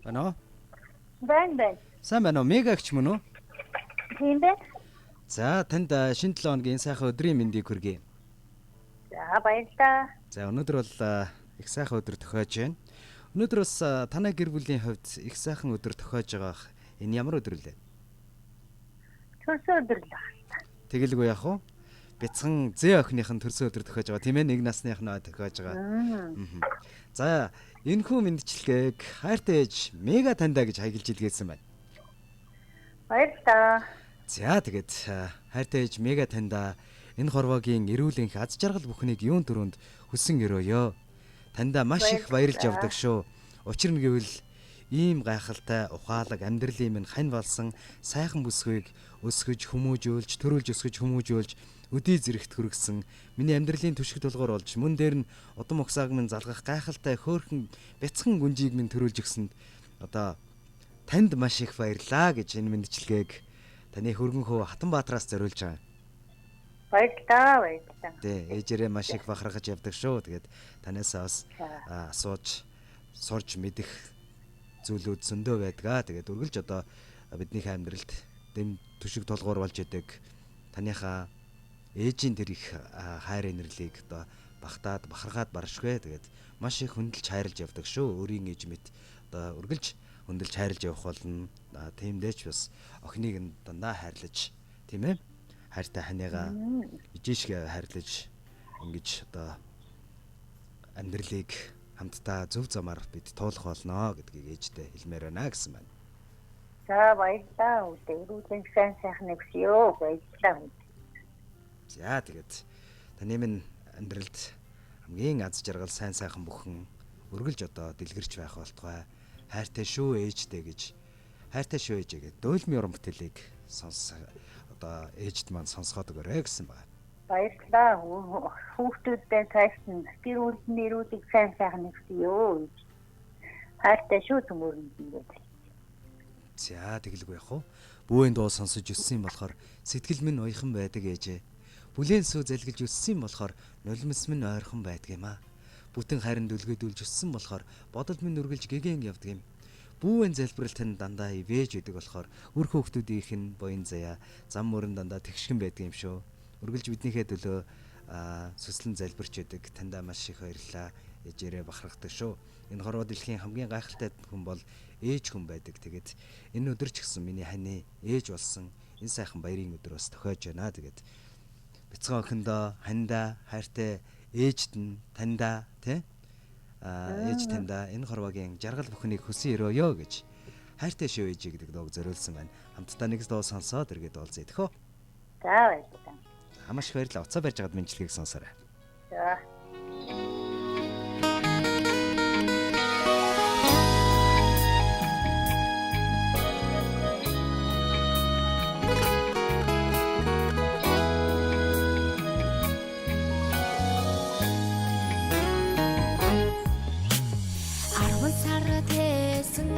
Байна уу? Байна. Сайн байна уу? Мегагч мөн үү? Тийм байна. За танд шинэ 7 хоногийн сайхан өдрийн мэндийг хүргэе. За баярлалаа. За өнөөдөр бол их сайхан өдөр тохиож байна. Өнөөдөр бас танай гэр бүлийн хувьд их сайхан өдөр тохиож байгаа. Энэ ямар өдөр вэ? Төрсөн өдөр л байна. Тэгэлгүй яах вэ? Бяцхан зээ охиныхын төрсөн өдөр тохиож байгаа тийм ээ, нэг насныхнаа тохиож байгаа. За энэхүү мэндчилгээг хайртай ээж Мега тандаа гэж хаягилж илгээсэн байна. Баярлалаа. За тэгээд хайртай ээж Мега тандаа энэ хорвоогийн эрүүл энх аз жаргал бүхнийг юун төрөнд хүсэн өрөөё. Тандаа маш их баярлж явдаг шүү. Учир нь гэвэл ийм гайхалтай ухаалаг амьдралын минь хань болсон сайхан бүсгүйг өсгөж хүмүүжүүлж, төрүүлж өсгөж хүмүүжүүлж өдий зэрэгт хүргэсэн миний амьдралын түшиг тулгуур болж мөн дээр нь удам угсааг минь залгах гайхалтай хөөрхөн бяцхан гүнжийг минь төрүүлж өгсөнд одоо танд маш их баярлаа гэж энэ мэндчилгээг таны хөргөн хөө Хатанбаатараас зориулж байгаа. Баярлалаа. Тэ ээжээрээ маш их бахархаж явдаг шүү. Тэгээд танасаа бас асууж сурж мэдэх зүйлүүд зөндөө байдгаа. Тэгээд үргэлж одоо бидний амьдралд дэм түшиг тулгуур болж идэг таныхаа ээжийн тэр их хайр инэрлийг одоо багтаад бахархаад баршгүй. Тэгээд маш их хөндлөж хайрлж явдаг шүү. Өөрийн ээж мэт одоо үргэлж хөндлөж хайрлж явах болно. Тиймдээч бас охиныг нь дандаа хайрлаж, тийм ээ? Хайртай ханигаа ижишгээ хайрлаж ингэж одоо амьдралыг хамтдаа зөв замаар бид туулах болно гэдгийг ээжтэй хэлмээр байна гэсэн байна. За баярлалаа. Өрүүлэн сайхан нэгсё. Баярлалаа. За тэгээд таны минь амьдралд хамгийн аз жаргал сайн сайхан бүхэн үргэлж одоо дэлгэрч байх болтугай. Хайртай шүү ээжтэй гэж хайртай шүү ээжээ гэдэг дөөлмийн уран бүтээлийг одоо ээжд маань сонсгоод өгөөрэй гэсэн байна. Баярлалаа. Хүүхдүүдтэй тайсан гэр бүлийн нэрүүдийг сайн сайхан нэгсё. Хайртай шүү төмөрөнд. За тэгэлгүй яах вэ? Бүүийн дуу сонсож өссөн болохоор сэтгэл минь уяхан байдаг ээжээ. Бүлээн сүү залгилж өссөн болохоор нулимс минь ойрхон байдгиймаа. Бүтэн харин дүлгэдүүлж өссөн болохоор бодол минь үргэлж гэгэн явдаг юм. Бүүэн залбиралт нь дандаа ивэж идэг болохоор үр хөөхтүүдийнх нь буян заяа зам мөрөн дандаа тэгшгэн байдаг юм шүү. Үргэлж биднийхээ төлөө сүслэн залбирч идэг. Тандаа маш их баярлалаа. Ээжээрээ бахархдаг шүү. Энэ хорвоо дэлхийн хамгийн гайхалтай хүн бол ээж хүн байдаг. Тэгээд энэ өдөр ч гэсэн миний ханы ээж болсон энэ сайхан баярын өдөр бас тохиож байна. Тэгээд бяцхан охиндоо хандаа хайртай ээжд нь тандаа тий ээж тандаа энэ хорвоогийн жаргал бүхнийг хүсэн өрөөё гэж хайртай шүү ээж гэдэг дууг зориулсан байна. Хамтдаа нэг дуу сонсоод эргээд уулзъя тэхөө. За баярлалаа. Маш их баярлалаа. Уцаа барьж байгаад мэдлэгийг сонсоорой. За.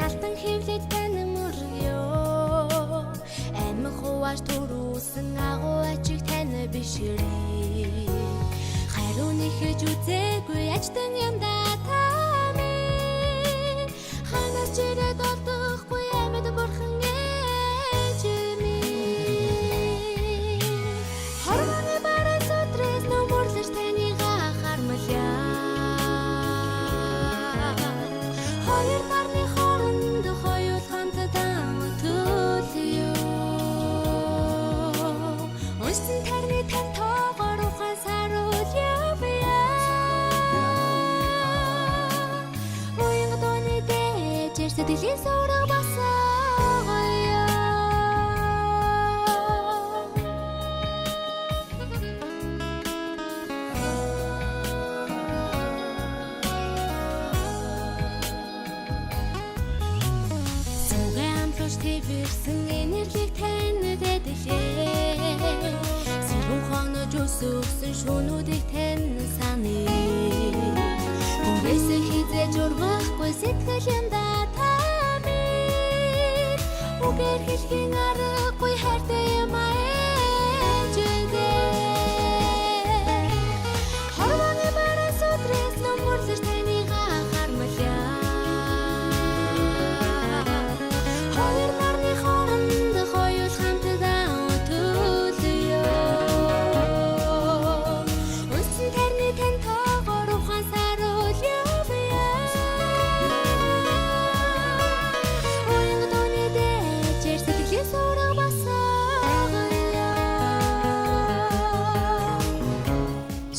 Алтан хөвлөд тань мөргөө амин хувааш төрүүлсэн агуу ачиг тань бишрээ хайрууны хийж үзээгүй ачтан юм даа минь ханаас чирээд олдохгүй амьд бурхан ээж минь хорвооны барай сотрес номорлож танигаа хармалаа хоёр нарны сэтгэлийн сорог басаагаа Сүгэн амтлууч твэрсэн энерлиг тань дэдэлээ Сэрүүн хонож өсөсөн шүүнүүдийг тань саны Бүрээсээ хизээж ургахгүй сэтгэл юм даа Угэр хэлхийн аргагүй хайртай юм ээжээ Хорвооны барай сотрес номорлож танигаа хармалаа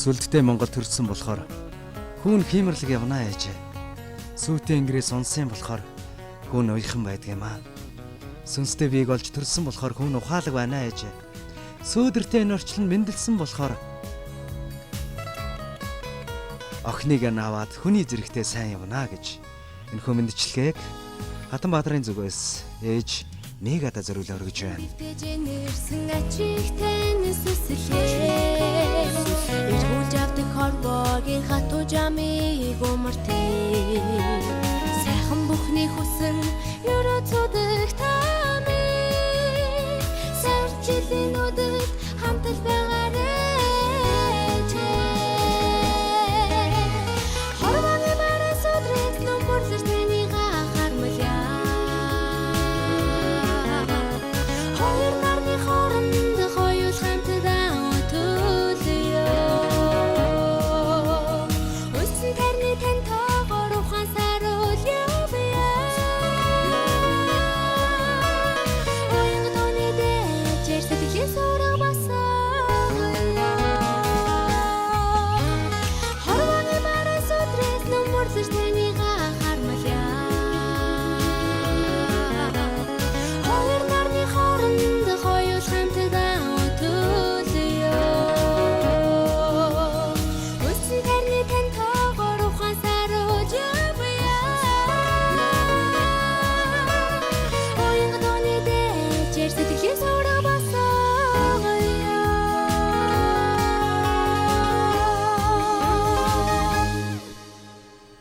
Сүлдтэй Монгол төрсөн болохоор хүүн хиймэрлэг явнаа ээжээ. Сүйтэй ингээс унсан болохоор хүүн уйхан байдгиймаа. Сүнстэй биег олж төрсөн болохоор хүүн ухаалаг байна ээжээ. Сөөдөртэй энэ орчлон мэндэлсэн болохоор охиныг наваад хүний зэрэгтэй сайн явна гэж энэхүү мэндчилгээг Хатанбаатарын зүгээс ээж Мегада зориулж өргөж байна. Нэрсэн ачигтэй нэсэлээ. Иргүүл авдаг хорвогийн хатуу жамыг өмөртэй. Сайхан бүхний хүсэн ерөө цудаг тамиг. Сарчилын нүдэд хамтал байгаарай чээ. Хорвогийн бараас өдрөд нөмөрлөж тэнийг хармалъя. Хоёр нарны хооронд хоёул хамтдаа өтөлөө. Өссөн тарны тань тоогоор ухаан саруул явъя. Оюун тооны дэжээр сэтгэлээ суурга басаа. Хорвогийн бараас өдрөд нөмөрлөж тэнийг хармалъя. Хоёр нарны хооронд хоёул хамтдаа өтөлөө. Өссөн тарны тань тоогоор ухаан саруул явъя. Оюун тооны дэжээр сэтгэлээ суурга басаа.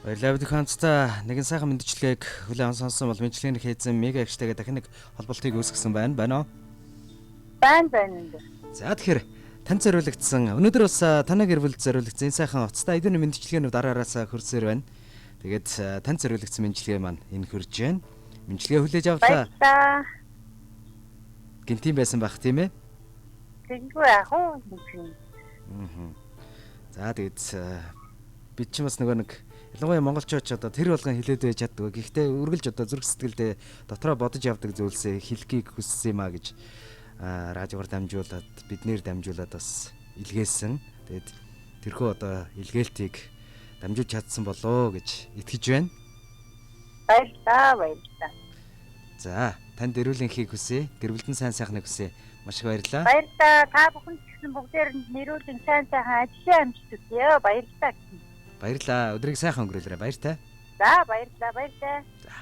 Баярлалаа бид хамтдаа нэгэн сайхан мэндчилгээг хүлээн сонсон бол мэндчилгээний хийсэн мега хэштегээ дахин нэг холболтыг үүсгэсэн байна уу? Байна. За тэгэхээр танд зориулагдсан өнөөдөр бас танай гэр бүлд зориулагдсан энэ сайхан уцтай эдгээр мэндчилгээнүүд араараас хөрсөөр байна. Тэгээд танд зориулагдсан мэндчилгээ маань энэ хөрж байна. Мэндчилгээ хүлээж авлаа. Баярлалаа. Гинтийн байсан байх тийм ээ? Тэггүй яах вэ? За тэгээд бид ч бас нөгөө нэг ялангуяа монголчууд ч одоо тэр болгон хилээд байж чаддаг. Гэхдээ үргэлж одоо зүрх сэтгэлдээ дотроо бодож явдаг зүйлсээ хэлхийг хүссэн юм а гэж радиогоор дамжуулаад биднэр дамжуулаад бас илгээсэн. Тэгээд тэрхүү одоо илгээлтийг дамжуулж чадсан болоо гэж итгэж байна. Баярлалаа. За танд эрүүлэнхийг хүсье. Гэр бүлдэн сайн сайхныг хүсье. Маш их баярлалаа. Баярлалаа. Та бүхэн ч гэсэн бүгдээр нэрүүлэн сайн сайхан ажлын амжилт хүсье. Баярлалаа. Баярлалаа. Өдрийг сайхан өнгөрүүлээрэй. Баяртай. За баярлалаа. За.